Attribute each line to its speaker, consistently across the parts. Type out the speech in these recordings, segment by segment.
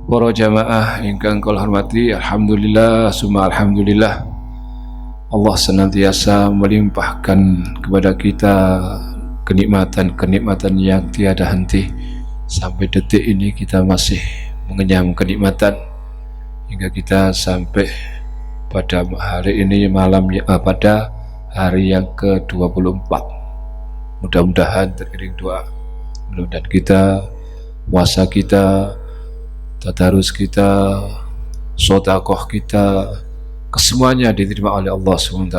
Speaker 1: Para jamaah ingkang kula hormati, alhamdulillah summa alhamdulillah, Allah senantiasa melimpahkan kepada kita kenikmatan-kenikmatan yang tiada henti. Sampai detik ini kita masih mengenyam kenikmatan hingga kita sampai pada hari ini pada hari yang ke-24. Mudah-mudahan teriring doa, mudah-mudahan kita, puasa kita, tadarus kita, sedekah kita, kesemuanya diterima oleh Allah SWT.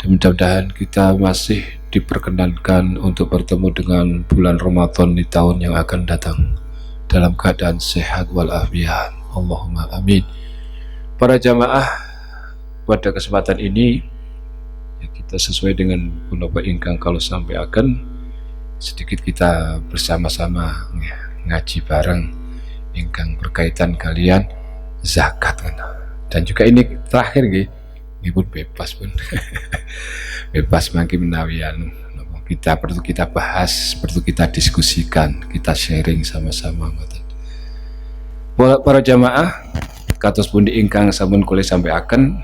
Speaker 1: Dan mudah-mudahan kita masih diperkenankan untuk bertemu dengan bulan Ramadan di tahun yang akan datang dalam keadaan sehat walafiat. Allahumma amin. Para jamaah, pada kesempatan ini ya, kita sesuai dengan punapa ingkang kalau sampai akan sedikit kita bersama-sama ya, ngaji bareng ingkang berkaitan kalian zakat dan juga ini terakhir nggih pun bebas pun bebas mangke menawi kita perlu kita bahas, perlu kita diskusikan, kita sharing sama-sama. Para jamaah kados pundi ingkang sampun kula sampaiaken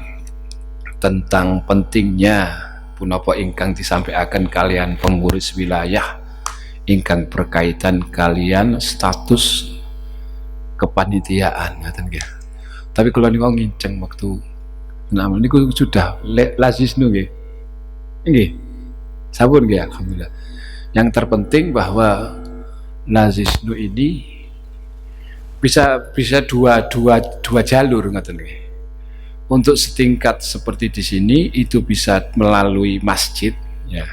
Speaker 1: tentang pentingnya punapa ingkang disampaikan kalian pengurus wilayah ingkang berkaitan kalian status kepanitiaan ngaten nggih. Tapi kula niku nginceng waktu niku sudah lazisnu nggih. Nggih. Sampun nggih alhamdulillah. Yang terpenting bahwa lazisnu ini bisa dua jalur ngaten nggih. Untuk setingkat seperti di sini itu bisa melalui masjid ya.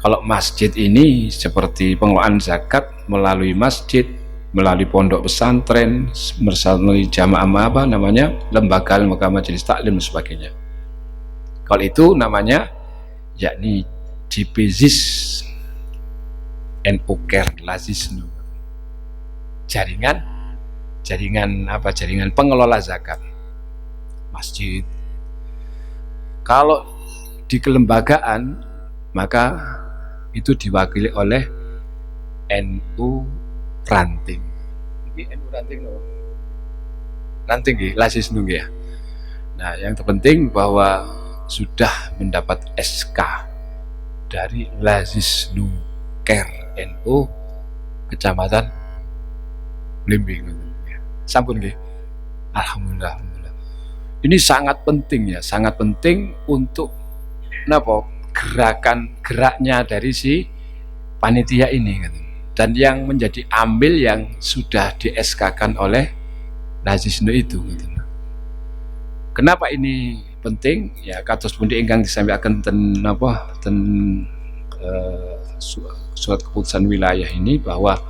Speaker 1: Kalau masjid ini seperti pengelolaan zakat melalui masjid, melalui pondok pesantren, melalui jamaah lembaga majelis taklim dan sebagainya. Kalau itu namanya yakni JPZIS NU Care Lazisnu, jaringan pengelola zakat masjid. Kalau di kelembagaan maka itu diwakili oleh NU Ranting. Ini NU Ranting loh. Ranting nggih, lazisnu nggih ya. Nah, yang terpenting bahwa sudah mendapat SK dari Lazisnu Care NU Kecamatan Blimbing. Sampun nggih. Alhamdulillah. Ini sangat penting ya, sangat penting untuk geraknya dari si panitia ini gitu. Dan yang menjadi ambil yang sudah di SK-kan oleh Lazisnu itu gitu. Kenapa ini penting? Ya kados pundi ingkang disampaikan surat keputusan wilayah ini bahwa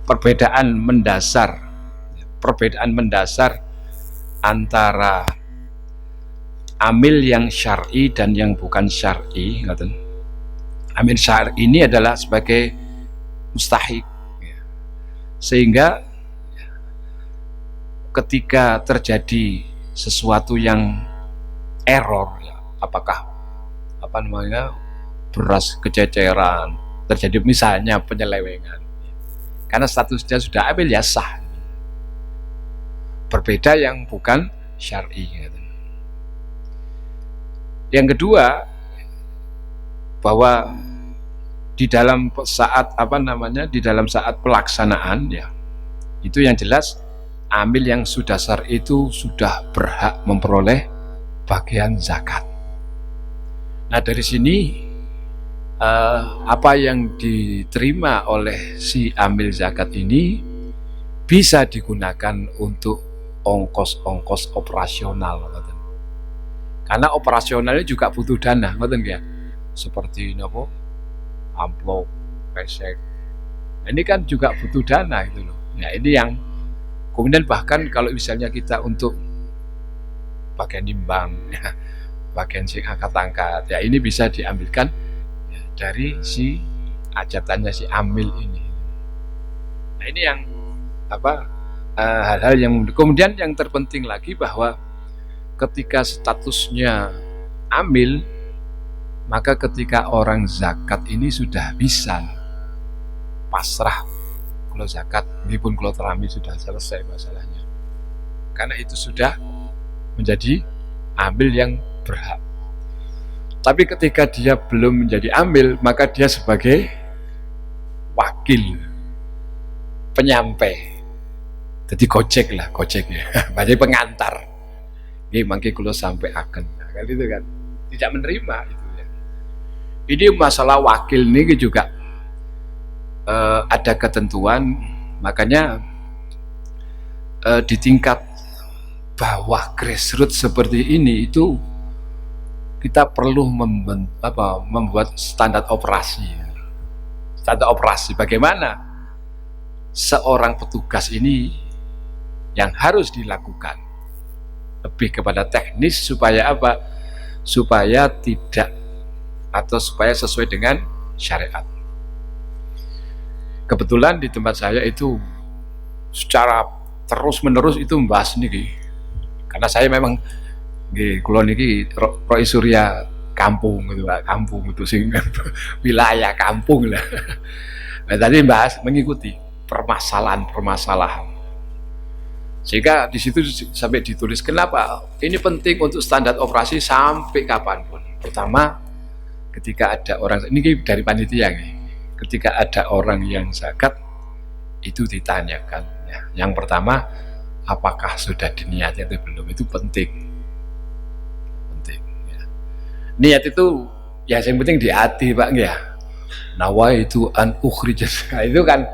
Speaker 1: perbedaan mendasar antara amil yang syar'i dan yang bukan syar'i. Amil syar'i ini adalah sebagai mustahik, sehingga ketika terjadi sesuatu yang error, apakah beras kececeran, terjadi misalnya penyelewengan, karena statusnya sudah amil ya sah. Berbeda yang bukan syar'i. Yang kedua, bahwa di dalam saat pelaksanaan ya, itu yang jelas amil yang sudah syar'i itu sudah berhak memperoleh bagian zakat. Nah, dari sini apa yang diterima oleh si amil zakat ini bisa digunakan untuk ongkos-ongkos operasional, karena operasionalnya juga butuh dana, ya, seperti amplop, pesek. Ini kan juga butuh dana itu loh. Nah, ini yang kemudian bahkan kalau misalnya kita untuk bagian nimbang, ya, bagian sing angkat-angkat, ya ini bisa diambilkan ya, dari si ajatannya si amil ini. Nah, ini yang hal-hal yang kemudian yang terpenting lagi bahwa ketika statusnya amil, maka ketika orang zakat ini sudah bisa pasrah kula zakat, meskipun kula terami sudah selesai masalahnya. Karena itu sudah menjadi amil yang berhak. Tapi ketika dia belum menjadi amil, maka dia sebagai wakil, penyampai. Jadi gojek ya, berarti pengantar. Ini mangke kula sampai akan, kan itu kan tidak menerima itu ya. Ini masalah wakil ini juga ada ketentuan, makanya di tingkat bawah grassroots seperti ini itu kita perlu membuat standar operasi. Standar operasi bagaimana seorang petugas ini yang harus dilakukan, lebih kepada teknis supaya apa? Supaya tidak atau supaya sesuai dengan syariat. Kebetulan di tempat saya itu secara terus-menerus itu membahas niki. Karena saya memang kula niki Roy Surya kampung gitu, kampung itu sing wilayah kampung lah. Nah, tadi bahas mengikuti permasalahan-permasalahan. Sehingga di situ sampai ditulis kenapa ini penting untuk standar operasi sampai kapanpun. Pertama, ketika ada orang ini dari panitia nih, ketika ada orang yang zakat itu ditanyakan. Ya. Yang pertama, apakah sudah diniati atau belum, itu penting. Ya. Niat itu ya yang penting di hati Pak ya. Nawaitu an ukhrijas itu kan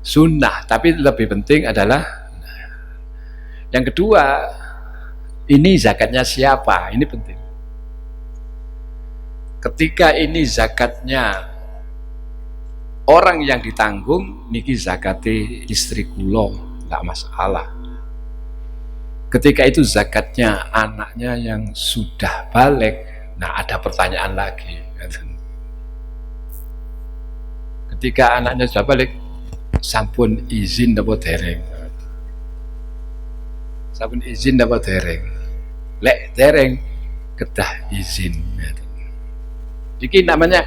Speaker 1: sunnah, tapi lebih penting adalah yang kedua, ini zakatnya siapa? Ini penting. Ketika ini zakatnya orang yang ditanggung, niki zakati istri kula, enggak masalah. Ketika itu zakatnya anaknya yang sudah balik, nah ada pertanyaan lagi. Ketika anaknya sudah balik, sampun izin dapat dereng. Sampun izin dapat dereng. Lek dereng kedah izin. Iki namanya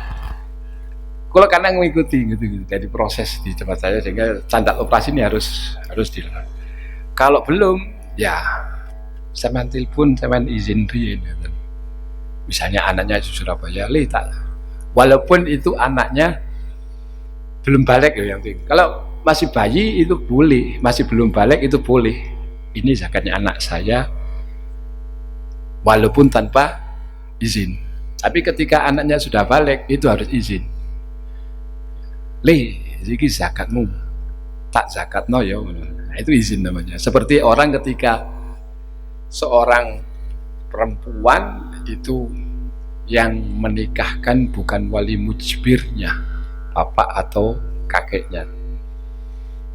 Speaker 1: kalau karena mengikuti gitu dari proses di tempat saya, sehingga standar operasi ini harus dilakukan. Kalau belum ya sampean telepon, sampean izin riyen. Misalnya anaknya di Surabaya, tak. Walaupun itu anaknya belum balik ya yang penting. Kalau masih bayi itu boleh, masih belum balik itu boleh. Ini zakatnya anak saya walaupun tanpa izin. Tapi ketika anaknya sudah balik itu harus izin. Iki zakatmu tak zakatno ya. Nah, itu izin namanya. Seperti orang ketika seorang perempuan itu yang menikahkan bukan wali mujbirnya, bapak atau kakeknya.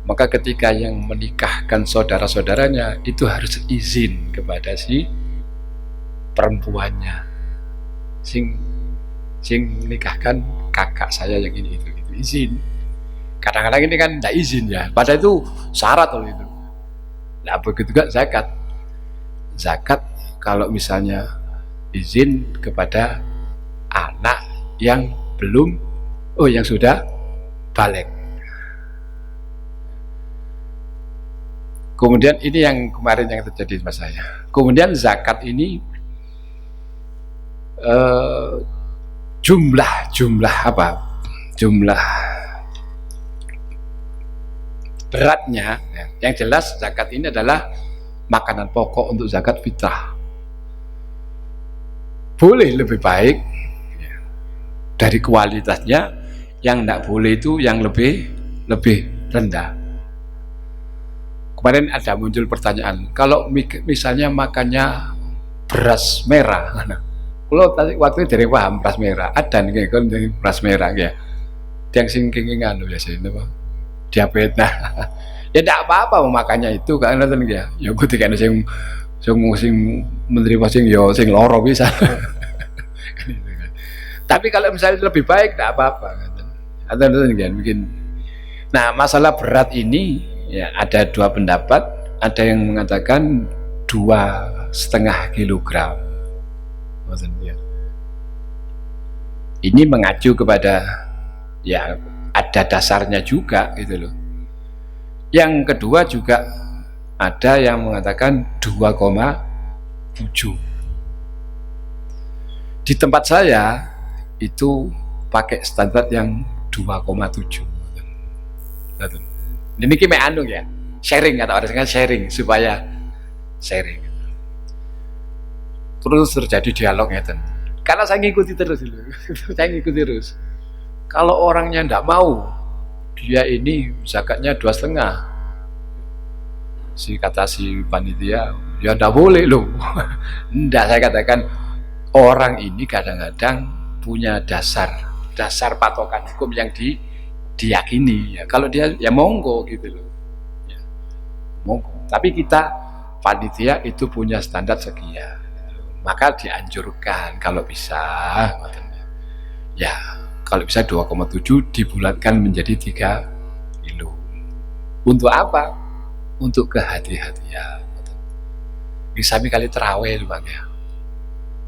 Speaker 1: Maka ketika yang menikahkan saudara-saudaranya itu harus izin kepada si perempuannya. Sing menikahkan kakak saya yang ini itu izin. Kadang-kadang ini kan tidak izin ya. Padahal itu syarat loh itu. Nah begitu juga zakat. Zakat kalau misalnya izin kepada anak yang belum, yang sudah balik. Kemudian ini yang kemarin yang terjadi sama saya. Kemudian zakat ini jumlah apa? Jumlah beratnya. Yang jelas zakat ini adalah makanan pokok untuk zakat fitrah. Boleh lebih baik dari kualitasnya, yang tidak boleh itu yang lebih rendah. Kemarin ada muncul pertanyaan, kalau misalnya makannya beras merah, kalau waktu itu dari paham beras merah, ada nih kan beras merah ya, yang singking anu ya sih, diabetes, nah, ya tidak apa-apa makannya itu karena kan ya, ketika sing menerima sing loro bisa. Tapi kalau misalnya lebih baik tidak apa-apa, atau kan bikin. Nah masalah berat ini. Ya, ada dua pendapat, ada yang mengatakan 2,5 kilogram. Ini mengacu kepada ya ada dasarnya juga gitu loh. Yang kedua juga ada yang mengatakan 2,7. Di tempat saya itu pakai standar yang 2,7. Ini kimi anu ya, sharing atau orang sharing supaya sharing. Terus terjadi dialog ya, karena saya ngikuti terus dulu. Saya ngikuti terus. Kalau orangnya ndak mau, dia ini zakatnya 2,5. Kata si panitia, ya ndak boleh loh. Ndak, saya katakan orang ini kadang-kadang punya dasar patokan hukum yang diyakini. Ya, kalau dia ya monggo gitu loh. Ya, monggo. Tapi kita panitia itu punya standar sekian. Maka dianjurkan kalau bisa, ya kalau bisa 2,7 dibulatkan menjadi 3 kilo. Untuk apa? Untuk kehati-hatian. Bisa kali terawih lho Bang ya.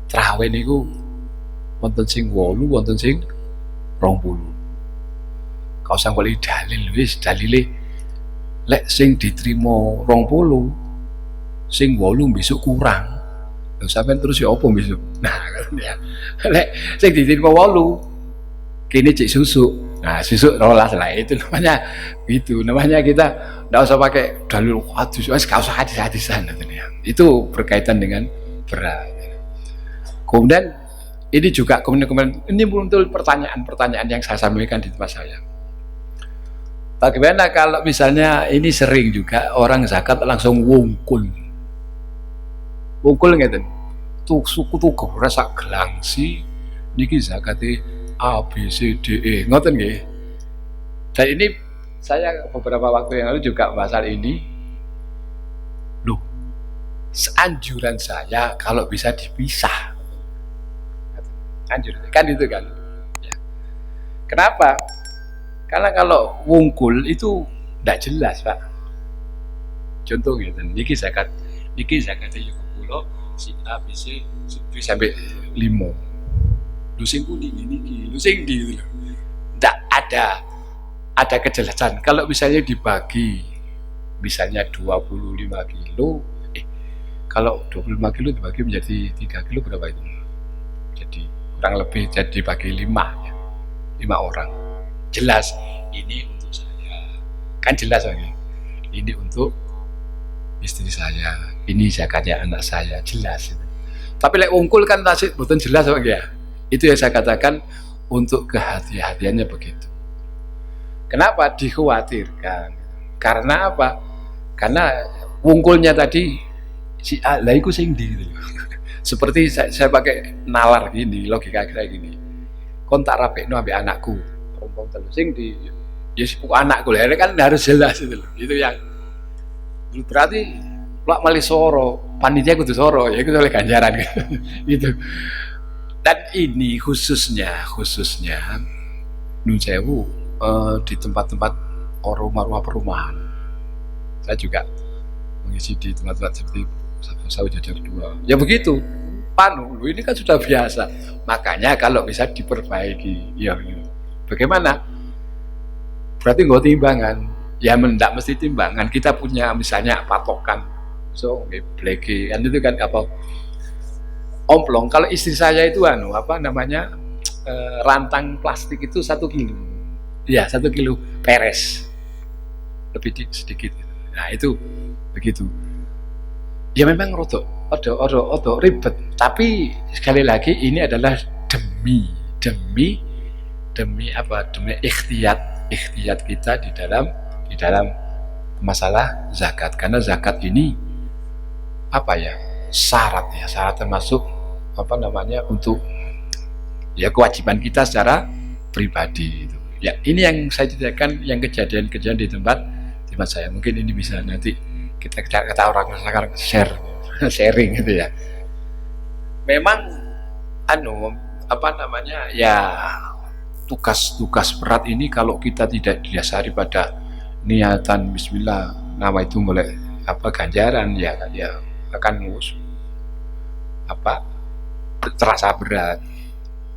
Speaker 1: Terawih niku wonten sing 8, wonten sing 20. Kau sang boleh dalil wis dalile lek sing diterima 20, sing 8 besok kurang. Lho sampean terus ya apa besok? Nah, ya. Lek sing diterima 8 kene cek susuk. Nah, susuk 12 lah, itu namanya gitu. Namanya kita enggak usah pakai dalil hadis, wis enggak usah hadis-hadisan ya. Itu berkaitan dengan berat. Kemudian ini juga kemudian ini muncul pertanyaan-pertanyaan yang saya sampaikan di tempat saya. Bagaimana kalau misalnya ini sering juga orang zakat langsung wungkul ngeten. Tuh suku tuh rasa gelangsi niki zakate A B C D E ngoten nggih. Dan ini saya beberapa waktu yang lalu juga bahas hal ini. Loh, seanjuran saya kalau bisa dipisah. Anjur kan itu kan. Ya. Kenapa? Karena kalau wungkul itu tidak jelas Pak. Contoh gitu, niki zakat itu kula si A B C sampai 5. Lu sing kuning niki, lu sing di tidak ada kejelasan. Kalau misalnya dibagi misalnya 25 kilo, kalau 25 kilo dibagi menjadi 3 kilo berapa itu? Jadi kurang lebih jadi bagi 5 ya. 5 orang. Jelas ini untuk saya. Kan jelas Bang. Ini untuk istri saya. Ini zakatnya anak saya, jelas itu. Tapi lek wungkul kan tasik mboten jelas Bang ya. Itu yang saya katakan untuk kehati-hatiannya begitu. Kenapa dikhawatirkan? Karena apa? Karena wungkulnya tadi si A lah iku sing ndi gitu. Seperti saya pakai nalar gini, logika kayak gini. Kon tak rapekno ambek anakku. Perempuan telu sing di ya sepupu anakku lah, kan harus jelas itu loh. Itu yang berarti plak malih soro, panitia kudu soro, ya itu oleh ganjaran gitu. Dan ini khususnya nun sewu di tempat-tempat rumah perumahan. Saya juga mengisi di tempat-tempat seperti Sawi Jajar 2. Ya begitu. Panu, ini kan sudah biasa. Makanya kalau bisa diperbaiki, ya bagaimana? Berarti nggak timbangan. Ya mendak mesti timbangan. Kita punya misalnya patokan. So, bleki kan itu kan apa? Omplong. Kalau istri saya itu rantang plastik itu 1 kilo. Ya 1 kilo peres. Lebih sedikit. Nah itu begitu. Ya memang rodok ribet, tapi sekali lagi ini adalah demi ikhtiyat kita di dalam masalah zakat, karena zakat ini syarat termasuk untuk ya kewajiban kita secara pribadi itu. Ya ini yang saya ceritakan, yang kejadian di tempat saya. Mungkin ini bisa nanti kita orang sekarang sharing gitu ya. Memang ya tugas berat ini kalau kita tidak didasari pada niatan bismillah, nama itu mulai ganjaran ya akan terasa berat.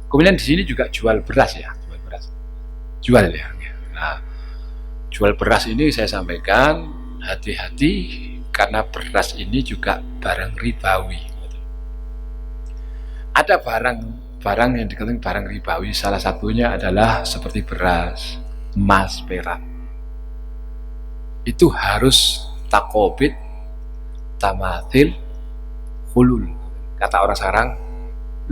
Speaker 1: Kemudian di sini juga jual beras ya. Nah, jual beras ini saya sampaikan hati-hati, karena beras ini juga barang ribawi. Ada barang yang dikatakan barang ribawi, salah satunya adalah seperti beras, emas, perak. Itu harus takobit, tamatil, hulul. Kata orang sekarang,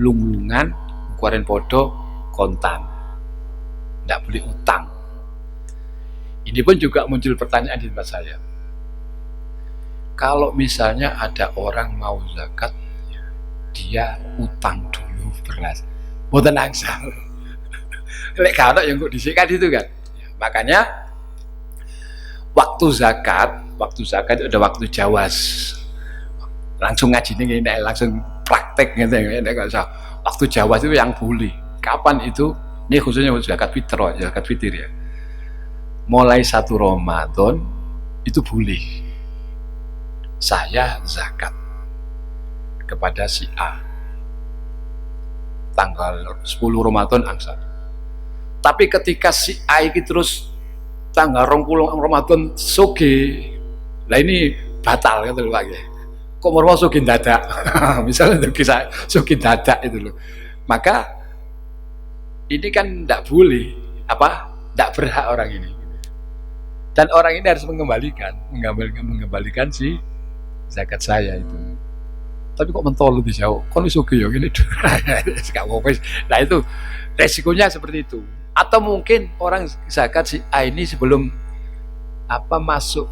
Speaker 1: lunglungan, ukuran podo, kontan. Tidak boleh utang. Ini pun juga muncul pertanyaan di tempat saya. Kalau misalnya ada orang mau zakat, dia utang dulu beras, mboten angsal. Lek kalau yang kok disikat itu kan. Makanya waktu zakat itu ada waktu jawas. Langsung ngaji ini, langsung praktek gitu, nggak usah. Waktu jawas itu yang boleh. Kapan itu? Ini khususnya zakat fitir ya. Mulai 1 Ramadan itu boleh. Saya zakat kepada si A tanggal 10 Ramadan angsal. Tapi ketika si A ini terus tanggal 20 Ramadan soge, lah ini batal gitu loh Pak. Kok mau soge dadak? Misalnya kisah soge dadak itu loh. Maka ini kan tidak boleh, tidak berhak orang ini. Dan orang ini harus mengembalikan si zakat saya itu. Tapi kok mentol lebih jauh, kon wis oke ya gini. Nah itu resikonya seperti itu. Atau mungkin orang zakat si A ini sebelum masuk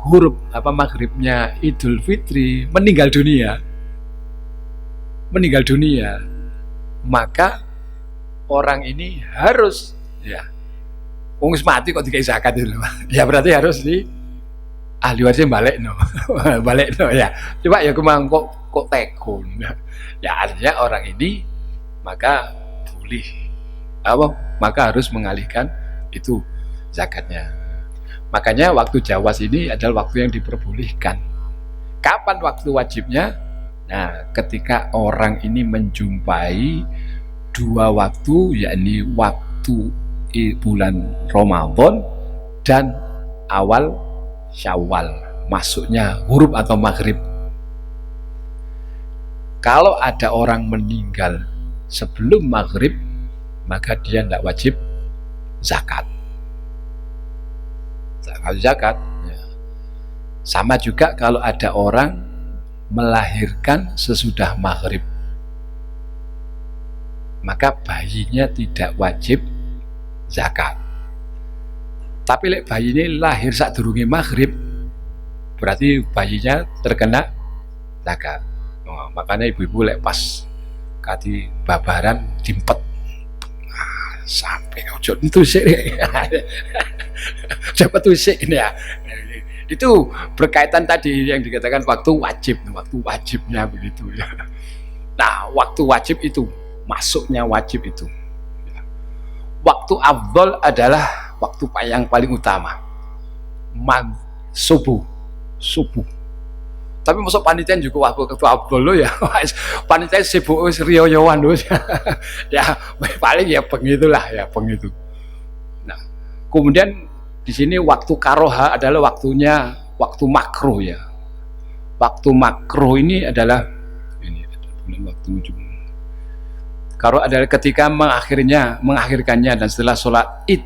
Speaker 1: huruf maghribnya Idul Fitri meninggal dunia, maka orang ini harus wong wis mati kok dikai zakat itu. Ya berarti harus di ahli warisnya balekno ya. Coba ya kemang kok tekun. Ya artinya orang ini maka boleh maka harus mengalihkan itu zakatnya. Makanya waktu jawas ini adalah waktu yang diperbolehkan. Kapan waktu wajibnya? Nah, ketika orang ini menjumpai 2 waktu, yakni waktu bulan Ramadan dan awal Syawal, masuknya huruf atau maghrib. Kalau ada orang meninggal sebelum maghrib, maka dia tidak wajib zakat. Zakat. Sama juga kalau ada orang melahirkan sesudah maghrib, maka bayinya tidak wajib zakat. Tapi lek bayi ini lahir saat durunge maghrib, berarti bayinya terkena zakat. Makanya ibu-ibu lek pas kadi babaran dimpet, sampai ojo tusik dapat tusik ini ya. Itu berkaitan tadi yang dikatakan waktu wajibnya begitu ya. Nah, waktu wajib itu, masuknya wajib itu. Waktu afdol adalah waktu yang paling utama, subuh. Tapi masuk panitia juga waktu afdol lo ya. Panitia sibuk riyoyoan lo ya, paling ya begitulah ya, begitu. Nah, kemudian di sini waktu karoha adalah waktu makruh ya. Waktu makruh ini adalah waktu ujung. Karo adalah ketika mengakhirkannya dan setelah sholat id.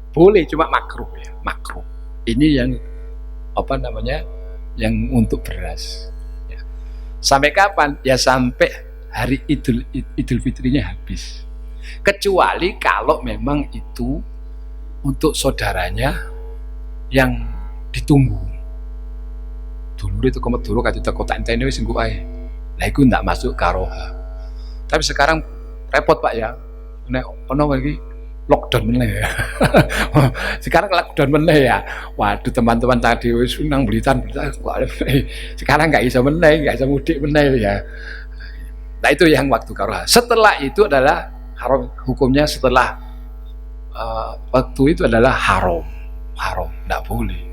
Speaker 1: Boleh, cuma makruh ya, makruh. Ini yang yang untuk beras. Ya. Sampai kapan? Ya sampai hari Idul Fitrinya habis. Kecuali kalau memang itu untuk saudaranya yang ditunggu. Dulu itu dulu kata kota ini wis engko ae. Nah itu tidak masuk karoha. Tapi sekarang repot Pak ya. Nek ono lagi lockdown meneh ya. Sekarang lockdown meneh ya. Waduh, teman-teman tadi wis nang Blitar. Sekarang nggak bisa meneh, nggak bisa mudik meneh ya. Nah itu yang waktu karoha. Setelah itu adalah haram, hukumnya setelah waktu itu adalah haram, tidak boleh.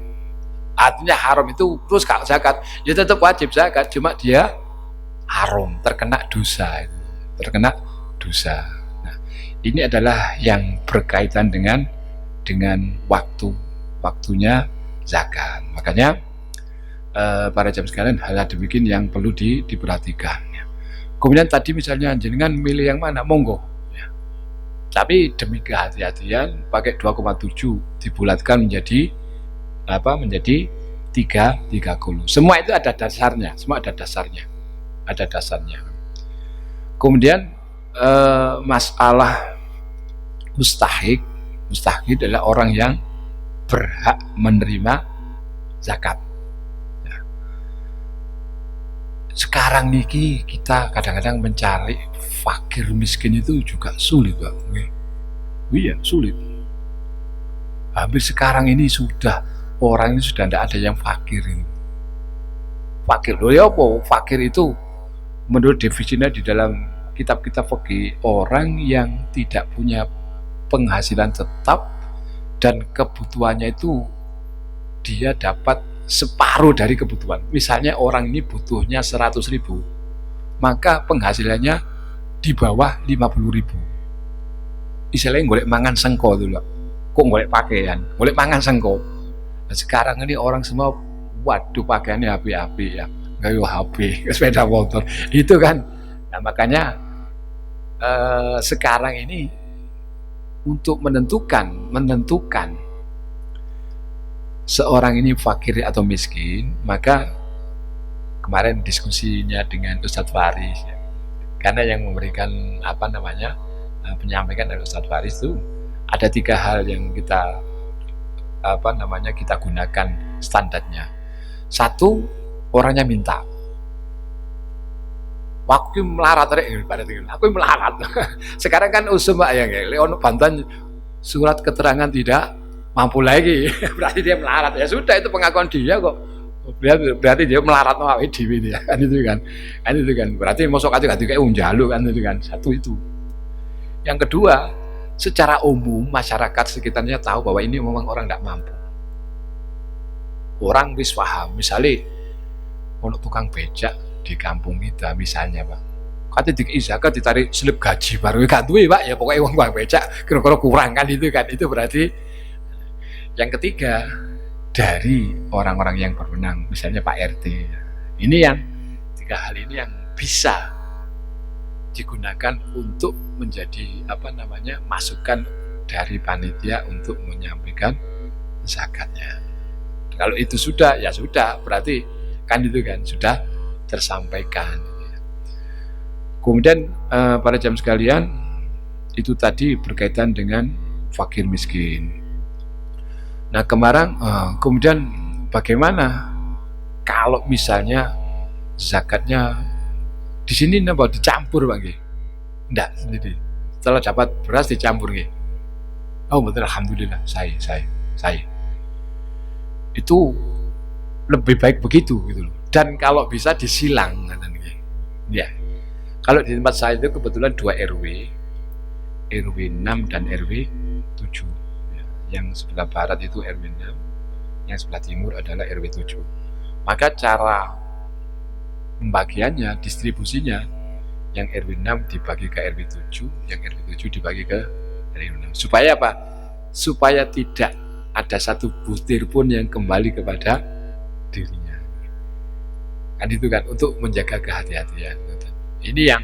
Speaker 1: Artinya haram itu terus kalau zakat, ya tetap wajib zakat, cuma dia haram, terkena dosa. Nah, ini adalah yang berkaitan dengan dengan waktunya zakat. Makanya para jam sekalian, hal demikian yang perlu diperhatikan. Kemudian tadi misalnya jenengan milih yang mana, monggo. Ya. Tapi demi kehati-hatian pakai 2,7 dibulatkan menjadi menjadi 3,30. Semua itu ada dasarnya, ada dasarnya. Kemudian masalah mustahik adalah orang yang berhak menerima zakat. Sekarang niki kita kadang-kadang mencari fakir miskin itu juga sulit, Pak. Iya, sulit. Hampir sekarang ini orang ini sudah tidak ada yang fakir ini. Fakir loh ya apa? Fakir itu menurut definisinya di dalam kitab-kitab fikih, orang yang tidak punya penghasilan tetap dan kebutuhannya itu dia dapat separuh dari kebutuhan. Misalnya orang ini butuhnya 100.000, maka penghasilannya di bawah 50.000. Istilahnya golek mangan sengko dulu. Kok golek pakaian, golek mangan sengko. Nah, sekarang ini orang semua waduh pakaiannya HP ya, gayo HP, sepeda motor. Itu kan. Nah, makanya sekarang ini untuk menentukan seorang ini fakir atau miskin, maka kemarin diskusinya dengan Ustadz Faris, ya. Karena yang memberikan penyampaikan dari Ustadz Faris itu ada 3 hal yang kita kita gunakan standarnya. 1, orangnya minta. Aku melarat, aku melarat. Sekarang kan usum Pak ya, Leon bantuan surat keterangan tidak mampu lagi, berarti dia melarat. Ya sudah, itu pengakuan dia kok. Berarti dia melarat sama dewi dia, kan itu kan. Berarti masuk aja kayak unjalu kan itu kan. 1 itu. Yang kedua, secara umum masyarakat sekitarnya tahu bahwa ini memang orang tidak mampu. Orang wis paham, misalnya untuk tukang becak di kampung kita misalnya, Pak. Kata zakat ditarik slip gaji baru gak duwe, Pak. Ya pokoknya uang becak kira-kira kurang kan itu kan. Itu berarti. Yang ketiga, dari orang-orang yang berwenang, misalnya Pak RT. Ini yang 3 hal ini yang bisa digunakan untuk menjadi masukan dari panitia untuk menyampaikan zakatnya. Kalau itu sudah, ya sudah, berarti kan itu kan sudah tersampaikan. Kemudian para jam sekalian, itu tadi berkaitan dengan fakir miskin. Nah kemudian bagaimana kalau misalnya zakatnya di sini dicampur, Pak nggih? Enggak, sendiri. Setelah dapat beras dicampur nggih. Oh betul, alhamdulillah, saya. Itu lebih baik begitu gitu loh. Dan kalau bisa disilang katanya. Ya. Kalau di tempat saya itu kebetulan 2 RW 6 dan RW 7. Yang sebelah barat itu RW 6, yang sebelah timur adalah RW 7. Maka cara pembagiannya, distribusinya, yang RW 6 dibagi ke RW 7, yang RW 7 dibagi ke RW 6. Supaya apa? Supaya tidak ada satu butir pun yang kembali kepada dirinya. Kan itu kan, untuk menjaga kehati-hatian. Ini yang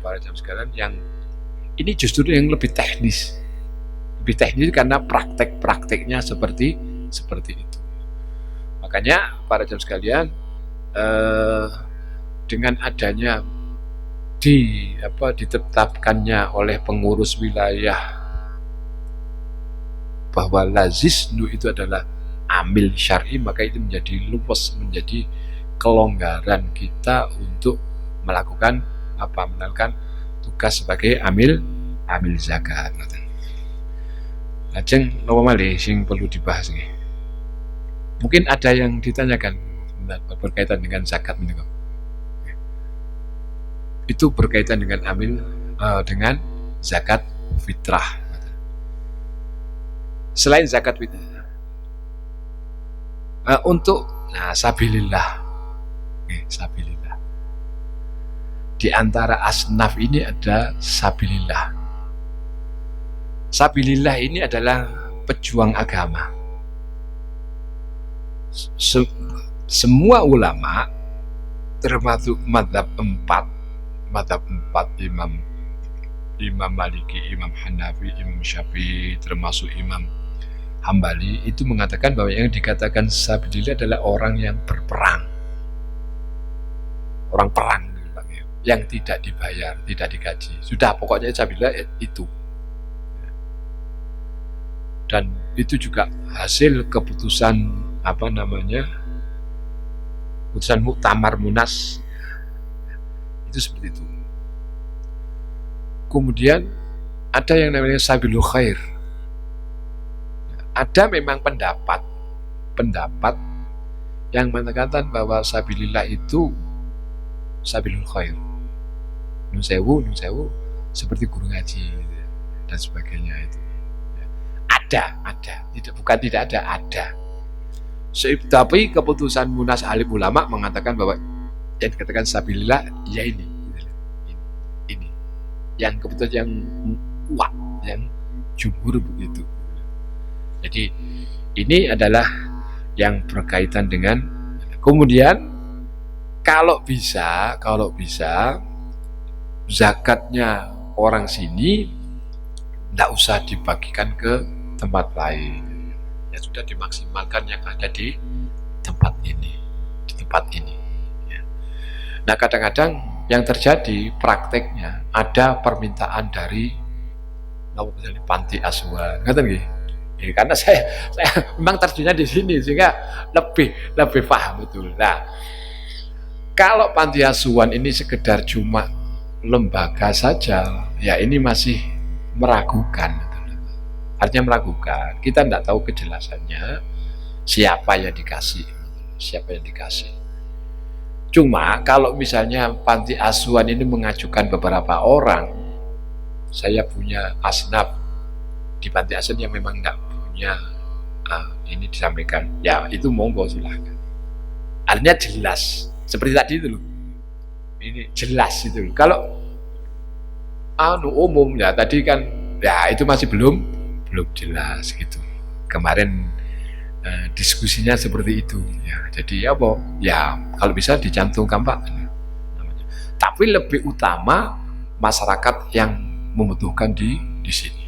Speaker 1: para jam sekalian, yang ini justru yang lebih teknis karena praktek-prakteknya seperti itu. Makanya para jam sekalian, dengan adanya ditetapkannya oleh pengurus wilayah bahwa lazisnu itu adalah amil syar'i, maka itu menjadi luwes, menjadi kelonggaran kita untuk melakukan tugas sebagai amil zakat. Lajeng napa malih sing perlu dibahas nggih? Mungkin ada yang ditanyakan berkaitan dengan zakat menika. Itu berkaitan dengan dengan zakat fitrah. Selain zakat fitrah, untuk sabilillah. Sabilillah. Di antara asnaf ini ada sabilillah. Sabilillah ini adalah pejuang agama. Semua ulama termasuk madhab empat Imam Maliki, Imam Hanafi, Imam Syafi'i, termasuk Imam Hambali itu mengatakan bahwa yang dikatakan sabilillah adalah orang yang berperang, orang perang yang tidak dibayar, tidak digaji. Sudah, pokoknya sabilillah itu. Dan itu juga hasil keputusan keputusan Muktamar Munas itu seperti itu. Kemudian ada yang namanya sabilul khair. Ada memang pendapat yang mengatakan bahwa sabilillah itu sabilul khair. Nun sewu seperti guru ngaji dan sebagainya itu. Ada, tidak ada. Tapi keputusan Munas Alim Ulama mengatakan bahwa yang dikatakan sabilillah ya ini yang keputusan yang kuat, yang jumhur begitu. Jadi ini adalah yang berkaitan dengan, kemudian kalau bisa zakatnya orang sini tidak usah dibagikan ke tempat lain, ya sudah dimaksimalkan yang ada di tempat ini, ya. Nah, kadang-kadang yang terjadi prakteknya ada permintaan dari panti asuhan, ngerti nggih? Ya, karena saya memang terjunnya di sini sehingga lebih paham betul. Nah, kalau panti asuhan ini sekedar cuma lembaga saja, ya ini masih meragukan. Artinya meragukan, kita tidak tahu kejelasannya siapa yang dikasih. Cuma kalau misalnya panti asuhan ini mengajukan beberapa orang, saya punya asnaf di panti asuhan yang memang tidak punya ini disampaikan, ya itu monggo silahkan. Artinya jelas, seperti tadi itu loh, ini jelas itu loh. Kalau umum ya tadi kan, ya itu masih belum jelas gitu. Kemarin diskusinya seperti itu ya. Jadi apa? Ya kalau bisa dicantumkan Pak. Tapi lebih utama masyarakat yang membutuhkan di sini.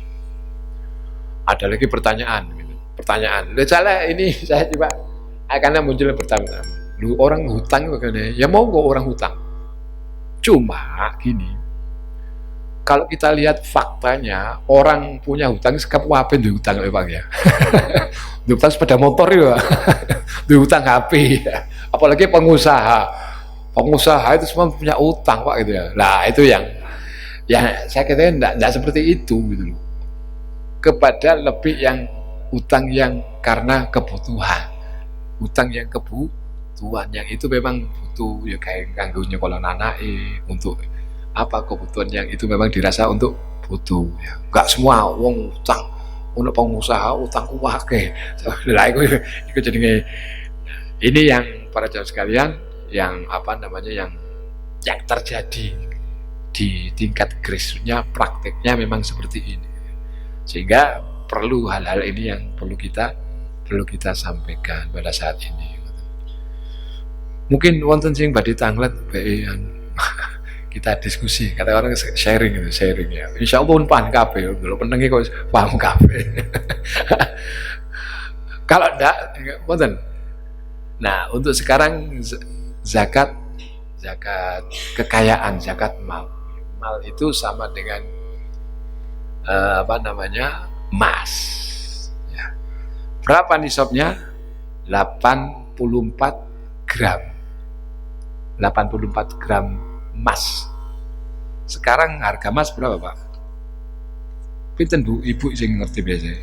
Speaker 1: Ada lagi pertanyaan. Salah ini saya coba karena muncul pertanyaan. Lu orang hutang bagaimana? Ya monggo orang hutang. Cuma gini. Kalau kita lihat faktanya, orang punya hutang sekap wapen di hutang Bang ya. Di hutang sepeda motor ya. Di hutang HP. Apalagi pengusaha itu semua punya utang Pak gitu ya. Nah, itu yang saya kira enggak seperti itu gitu loh. Kepada lebih yang utang yang karena kebutuhan. Utang yang kebutuhan yang itu memang butuh ya kayak kanggo nyekolah anake untuk kebutuhan yang itu memang dirasa untuk butuh ya. Enggak semua wong utang, untuk pengusaha utang akeh. Lah iku jenenge ini yang para jamaah sekalian yang yang terjadi di tingkat grassroots-nya, prakteknya memang seperti ini. Sehingga perlu hal-hal ini yang perlu kita sampaikan pada saat ini. Mungkin wonten sing badhe tanglet kita diskusi, kata orang sharing ya. Insya Allah pun paham kabeh, belum pendengi kok paham kabeh. Kalau enggak, wonten. Nah, untuk sekarang zakat kekayaan, zakat mal. Mal itu sama dengan emas. Ya. Berapa nisabnya? 84 gram. 84 gram emas. Sekarang harga emas berapa Pak? Pinten Bu, Ibu sing ngerti biasanya.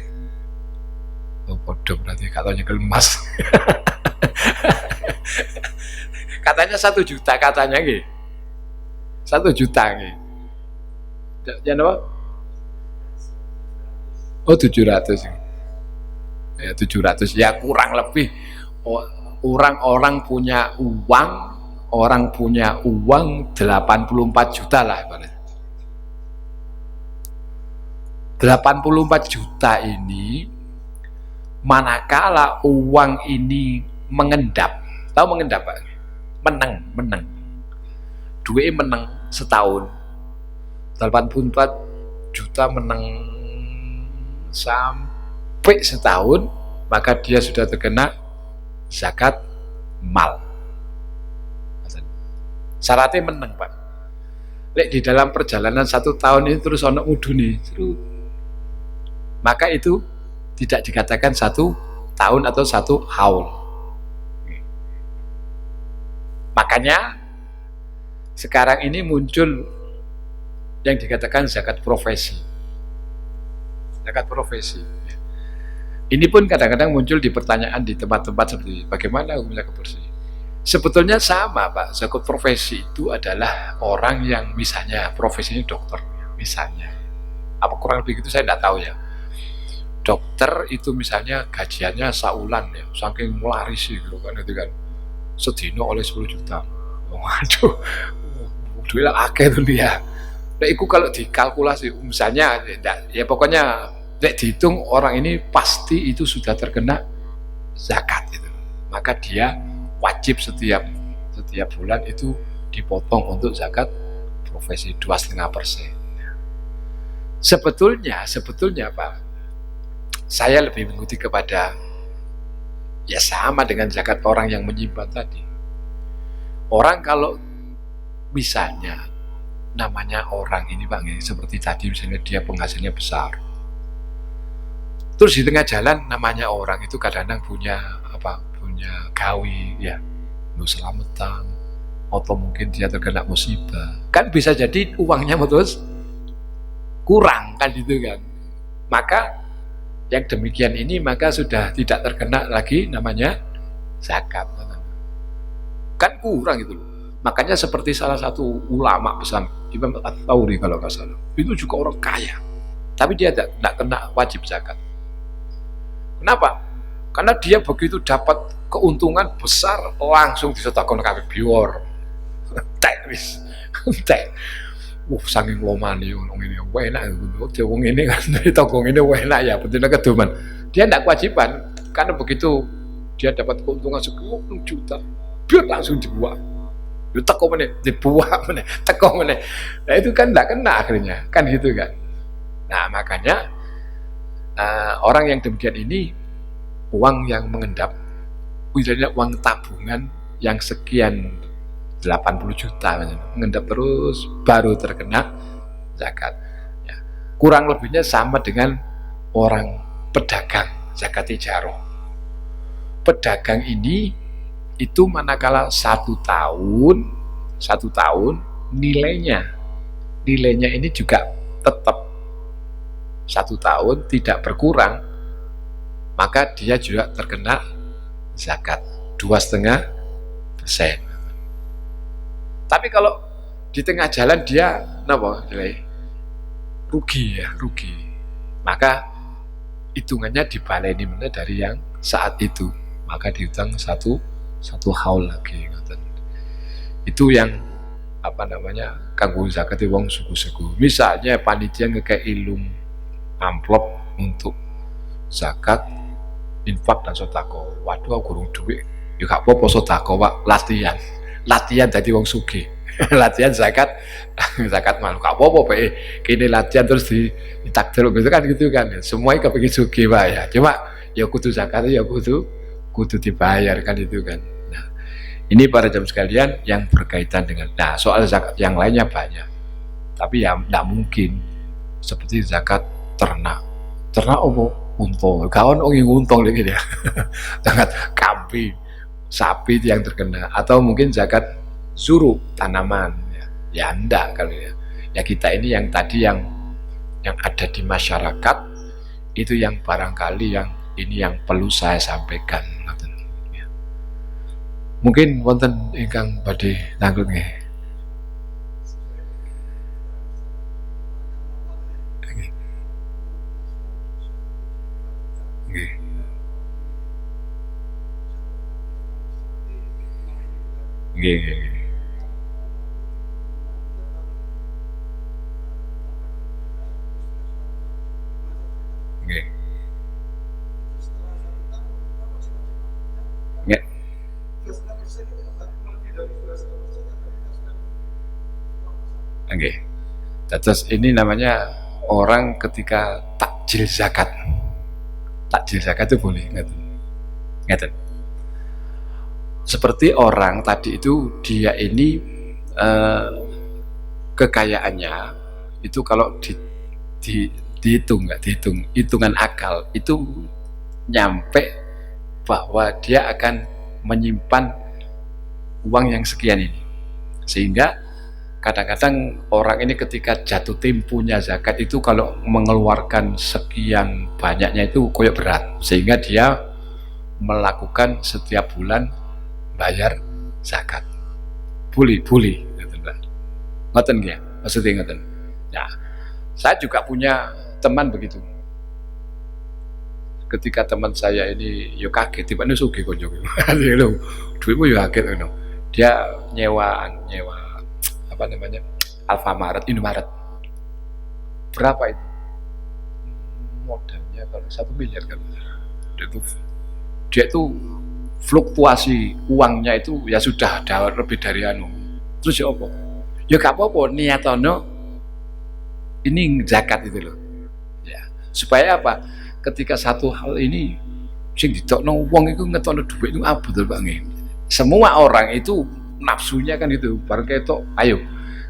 Speaker 1: Oh podo berarti katanya ke emas. Katanya 1 juta katanya gitu. 1 juta gitu. Jangan apa? Oh 700. Ya 700 ya kurang lebih. Orang punya uang 84 juta lah. 84 juta ini manakala uang ini mengendap, tahu mengendap Pak? Menang. Duit menang setahun. 84 juta menang sampai setahun, maka dia sudah terkena zakat mal. Syaratnya menang Pak. Lek di dalam perjalanan 1 tahun ini terus ono mudune, maka itu tidak dikatakan 1 tahun atau 1 haul. Makanya sekarang ini muncul yang dikatakan zakat profesi. Zakat profesi. Ini pun kadang-kadang muncul di pertanyaan di tempat-tempat seperti bagaimana hukum zakat profesi. Sebetulnya sama Pak, zakat profesi itu adalah orang yang misalnya profesinya dokter, misalnya. Apa kurang lebih gitu saya tidak tahu ya. Dokter itu misalnya gajiannya saulan ya, saking laris sih gitu kan, itu kan sedino oleh 10 juta. Waduh, duit lah akeh tuh dia. Nah, itu kalau dikalkulasi misalnya ya pokoknya dihitung orang ini pasti itu sudah terkena zakat itu. Maka dia wajib setiap bulan itu dipotong untuk zakat profesi 2,5%. Sebetulnya Pak, saya lebih mengikuti kepada ya sama dengan zakat orang yang menyimpan tadi. Orang kalau misalnya namanya orang ini Pak, seperti tadi misalnya dia penghasilannya besar, terus di tengah jalan namanya orang itu kadang-kadang punya gawi ya, mau selamatan, atau mungkin dia terkena musibah, kan bisa jadi uangnya terus kurang kan gitu kan. Maka yang demikian ini maka sudah tidak terkena lagi namanya zakat, kan kurang gitu loh. Makanya seperti salah satu ulama besar Imam At-Tsauri kalau nggak salah, itu juga orang kaya tapi dia tidak kena wajib zakat. Kenapa? Karena dia begitu dapat keuntungan besar langsung disedekahkan kabeh bior tek wis tek. Saking lomane wong ini enak gitu. Wong ini kan dari toko ini enak ya, betulnya keduman. Dia tidak kewajiban karena begitu dia dapat keuntungan 10 juta, biar langsung dibuang. Itu teko meneh, dibuang meneh, teko meneh. Nah itu kan tidak kena akhirnya, kan gitu kan. Nah makanya orang yang demikian ini uang yang mengendap, misalnya uang tabungan yang sekian 80 juta mengendap terus baru terkena zakat ya. Kurang lebihnya sama dengan orang pedagang zakat ijaroh. Pedagang ini itu manakala 1 tahun nilainya ini juga tetap 1 tahun tidak berkurang, maka dia juga terkena zakat 2,5%. Tapi kalau di tengah jalan dia rugi, maka hitungannya dibaleni mana dari yang saat itu, maka dihitung satu haul lagi. Itu yang kanggo zakat wong suku-suku. Misalnya panitia ngekei ilum amplop untuk zakat, infak dan sedekah. Waduh aku gurung duit, ya gak apa-apa sedekah Pak, latihan jadi wong sugih. Latihan zakat malu gak apa-apa Pak. Kini latihan terus ditakdir gitu kan. Semuanya kepengin sugih Pak ya. Cuma ya kudu zakat ya kudu dibayar kan itu kan. Nah, ini para jam sekalian yang berkaitan dengan soal zakat yang lainnya banyak. Tapi ya tidak mungkin seperti zakat ternak apa untung. Kawan untung lagi dia. Zakat kambing, sapi itu yang terkena, atau mungkin zakat zuru tanaman ya enggak kali ya kita ini yang tadi yang ada di masyarakat itu yang barangkali yang ini yang perlu saya sampaikan ya. Mungkin wonten ingkang badhe nanggung nggih. Nggih. Nggih. Oke. Terus ini namanya orang ketika takjil zakat. Takjil zakat itu boleh, ngeten. Seperti orang tadi itu dia ini kekayaannya itu kalau dihitung, nggak dihitung, hitungan akal itu nyampe bahwa dia akan menyimpan uang yang sekian ini, sehingga kadang-kadang orang ini ketika jatuh temponya zakat itu kalau mengeluarkan sekian banyaknya itu koyok berat, sehingga dia melakukan setiap bulan bayar zakat. Boleh ngoten ya, maksudnya ngoten. Nah, saya juga punya teman begitu. Ketika teman saya ini yo kaget, tiba-tiba sugih konco. Lho, duitmu yo kaget ngono. Dia nyewa apa namanya? Alfamaret, Indomaret. Berapa itu? Modalnya kalau 1 miliar kan. Dia itu fluktuasi uangnya itu ya sudah ada lebih dari anu. Terus ya apa? Ya gak apa-apa niatono ini zakat itu loh. Ya, supaya apa? Ketika satu hal ini sing ditokno wong iku ngetokno dhuwit itu apa to, Bang? Semua orang itu nafsunya kan itu, bareng ketok, ayo.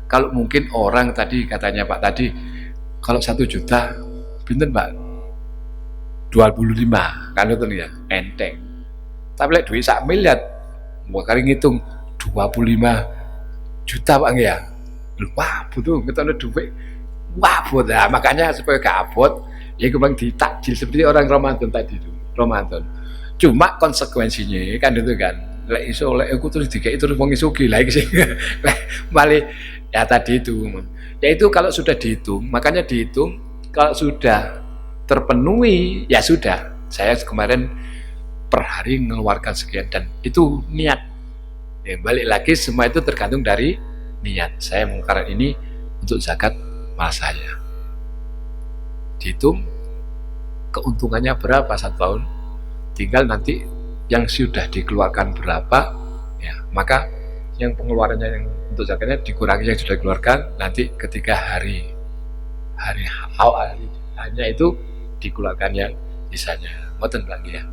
Speaker 1: Kalau mungkin orang tadi katanya Pak tadi kalau 1 juta pinten Pak? 25 kan itu ya, enteng. Tapi lek duit 1 miliar, mau kali ngitung 25 juta Pak ya. Wah, butuh ngetokno dhuwit. Wah, nah, makanya supaya gak abot, ya kembang ditakjil seperti orang Ramadan tadi itu. Ramadan. Cuma konsekuensinya kan itu kan. Lek iso lek aku terus dikei terus wong sugih lah iki sing malih ya tadi itu. Yaitu kalau sudah dihitung, makanya dihitung kalau sudah terpenuhi ya sudah. Saya kemarin per hari mengeluarkan sekian dan itu niat. Ya, balik lagi semua itu tergantung dari niat. Saya mengeluarkan ini untuk zakat mal saya. Dihitung keuntungannya berapa 1 tahun, tinggal nanti yang sudah dikeluarkan berapa, ya maka yang pengeluarannya yang untuk zakatnya dikurangi yang sudah dikeluarkan, nanti ketika hari hanya itu dikeluarkan yang sisanya. Ngoten lagi ya.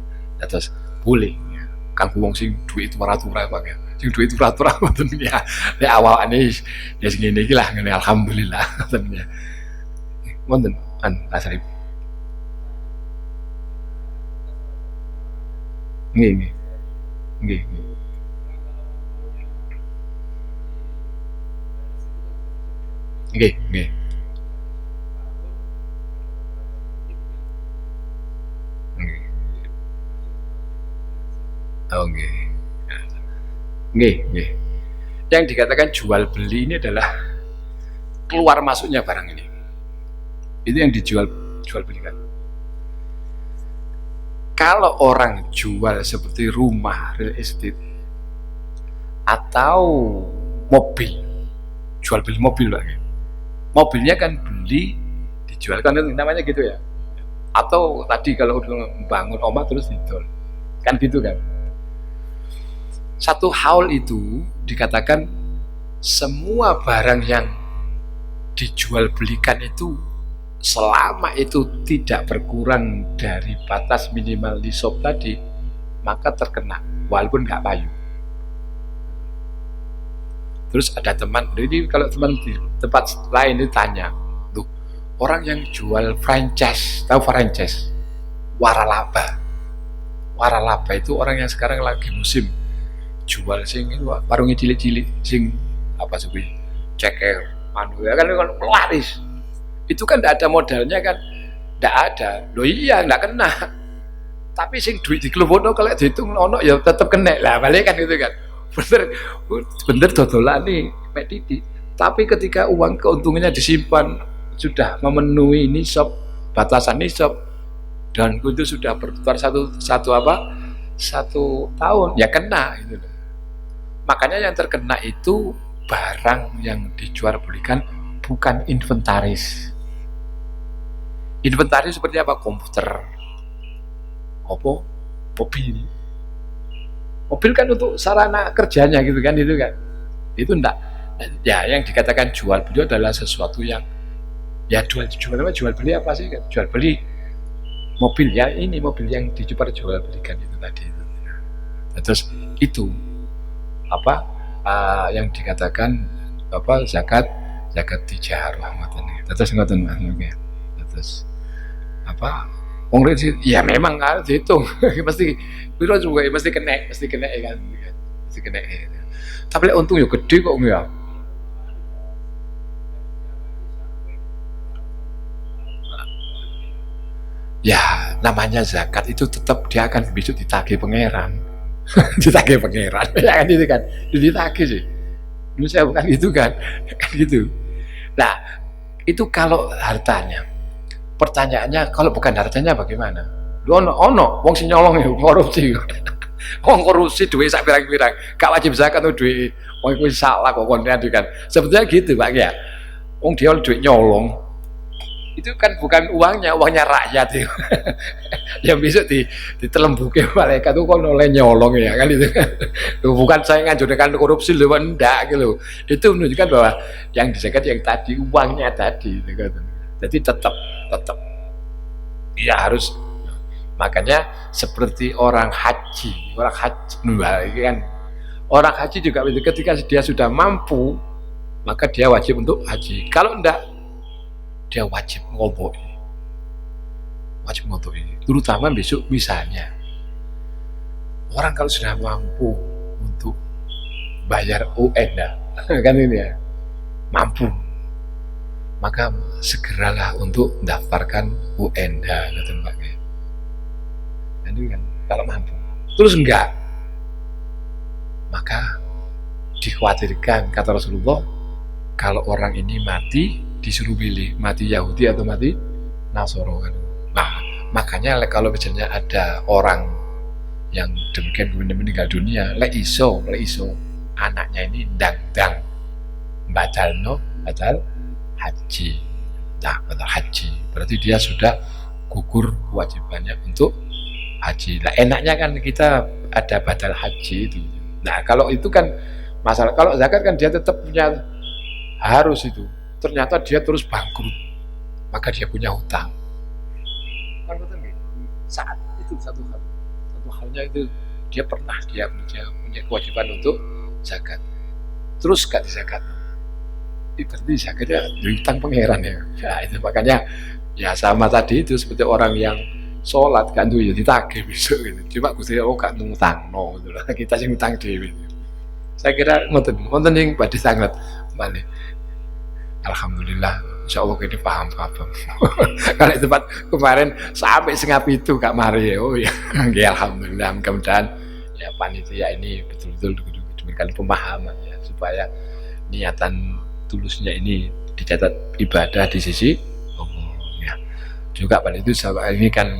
Speaker 1: Terus boleh ya. Kang wong sing duit itu ora-ora Bang ya. Sing duit itu ora-ora ngoten ya. Nek awakane ya sing ngene iki lah ngene alhamdulillah ngoten ya. Ngoten Asrif. Nggih. Nggih. Oh nggih. Nggih. Yang dikatakan jual beli ini adalah keluar masuknya barang ini. Itu yang jual belikan. Kalau orang jual seperti rumah, real estate, atau mobil, jual beli mobil Pak. Mobilnya kan beli, dijual kan namanya gitu ya. Atau tadi kalau udah membangun rumah terus dijual, kan gitu kan. Satu haul itu dikatakan semua barang yang dijual belikan itu selama itu tidak berkurang dari batas minimal nisab tadi, maka terkena walaupun nggak payu. Terus ada teman, ini kalau teman di tempat lain ditanya, tuh orang yang jual franchise, tahu franchise? Waralaba itu orang yang sekarang lagi musim jual sing warungnya cilik-cilik, sing apa sih? Ceker, ya kan laris. Itu kan tidak ada modalnya kan, tidak ada. Loh iya nggak kena. Tapi sing duit di kelompok kalau dihitung ono ya tetap kena lah. Balik kan gitu kan. Bener dodolan nih, Mek Titi. Tapi ketika uang keuntungannya disimpan sudah memenuhi nisab, batasan nisab, dan itu sudah berputar satu tahun, ya kena gitu. Makanya yang terkena itu barang yang dijual belikan, bukan inventaris. Inventaris seperti apa? Komputer, mobil kan untuk sarana kerjanya gitu kan, itu enggak. Itu enggak. Ya, yang dikatakan jual beli adalah sesuatu yang ya jual beli apa sih? Jual beli mobil ya, ini mobil yang dijual belikan itu tadi. Nah, terus itu apa yang dikatakan apa zakat tijarah ngoten. Terus ngoten Mas. Terus apa wong ya memang harus dihitung mesti piro juga mesti kena kan mesti kena tapi untung ya gede kok ya ya namanya zakat itu tetap dia akan besok ditagih pangeran ditagih pangeran ya kan itu kan ditagih sih menurut saya bukan itu kan gitu. Nah itu kalau hartanya pertanyaannya kalau bukan hartanya bagaimana ono wong sing nyolong ya korupsi wong korupsi duit sak pirang-pirang gak wajib zakat tuh duit wong iku salah kok kon kan sebetulnya gitu Pak ya wong dia duit nyolong itu kan bukan uangnya rakyat itu yang besok ditelembuke malaikat itu kon oleh nyolong ya kan itu kan bukan saya ngajurkan korupsi lho ndak gitu itu menunjukkan bahwa yang dizakat yang tadi uangnya tadi gitu. Jadi tetap ya harus makanya seperti orang haji kan orang haji juga ketika dia sudah mampu maka dia wajib untuk haji kalau enggak dia wajib ngoboi terutama besok misalnya orang kalau sudah mampu untuk bayar UN kan ini ya mampu maka segeralah untuk daftarkan UN gitu Pak. Jadi kan kalau mampu terus enggak maka dikhawatirkan kata Rasulullah kalau orang ini mati disuruh pilih mati Yahudi atau mati Nasoro kan. Nah makanya kalau misalnya ada orang yang demikian kemudian meninggal dunia lek iso anaknya ini dang batal haji. Nah, batal haji. Berarti dia sudah gugur kewajibannya untuk haji. Nah, enaknya kan kita ada batal haji itu. Nah, kalau itu kan masalah. Kalau zakat kan dia tetap punya harus itu. Ternyata dia terus bangkrut. Maka dia punya hutang. Kan betul nggak? Saat itu satu halnya itu dia punya kewajiban untuk zakat. Terus gak dizakat. Berarti zakatnya utang pangeran ya. Ya itu makanya ya sama tadi itu seperti orang yang sholat kan tuh ya ditagih besok gitu. Cuma Gusti Allah gak ngutangno gitu lah. Kita sing ngutang dhewe. Saya kira ngoten yang badhe sangat balik. Alhamdulillah insyaallah ini paham. Kalau tempat kemarin sampai sengap itu gak mari ya. Oh ya. Alhamdulillah mudah-mudahan ya panitia ini betul-betul diberikan pemahaman ya supaya niatan tulusnya ini dicatat ibadah di sisi Allah ya. Juga pada itu sahabat ini kan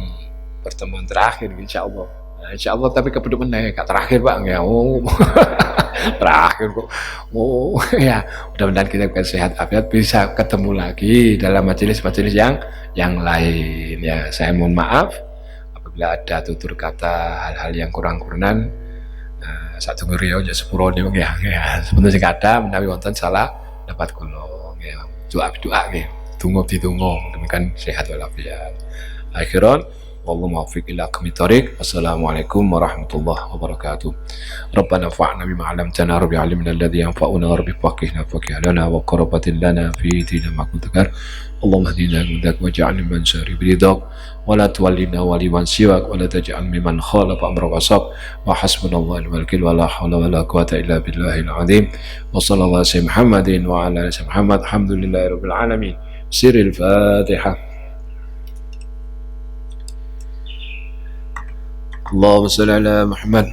Speaker 1: pertemuan terakhir insyaallah. Nah, insyaallah tapi kepeduk meneh gak terakhir Pak ya. Oh. Terakhir kok. Oh ya, mudah-mudahan kita bisa sehat afiat bisa ketemu lagi dalam majelis-majelis yang lain ya. Saya mohon maaf apabila ada tutur kata hal-hal yang kurang-kurnan. Satu ngeriyo ya sepuro nih ya. Sebenarnya sing kata menawi wonten salah dapat kula ya doa nggih donga demikian sehat walafiat akhiran wallahu muwaffiq ila aqwamit thoriq. Wassalamualaikum warahmatullahi wabarakatuh. Rabbana fa'na bima 'allamtana rabbi 'allimna alladhi yanfa'una rabbi faqihna faqih lana wa qurbatin lana fi dina ma kuntakar. Allahumma hdina bidak waj'alna min syarri bidak wa la tuwallina wali man siwak wa la taj'al mimman khalafa amra wasab wa hasbunallahu wa ni'mal wakil wa la hawla wa la quwwata illa billahil azim. Wa sallallahu alaihi Muhammadin wa ala ali Muhammad. Alhamdulillahirabbil alamin. Sirril Fatihah. Allahumma shalli ala Muhammad.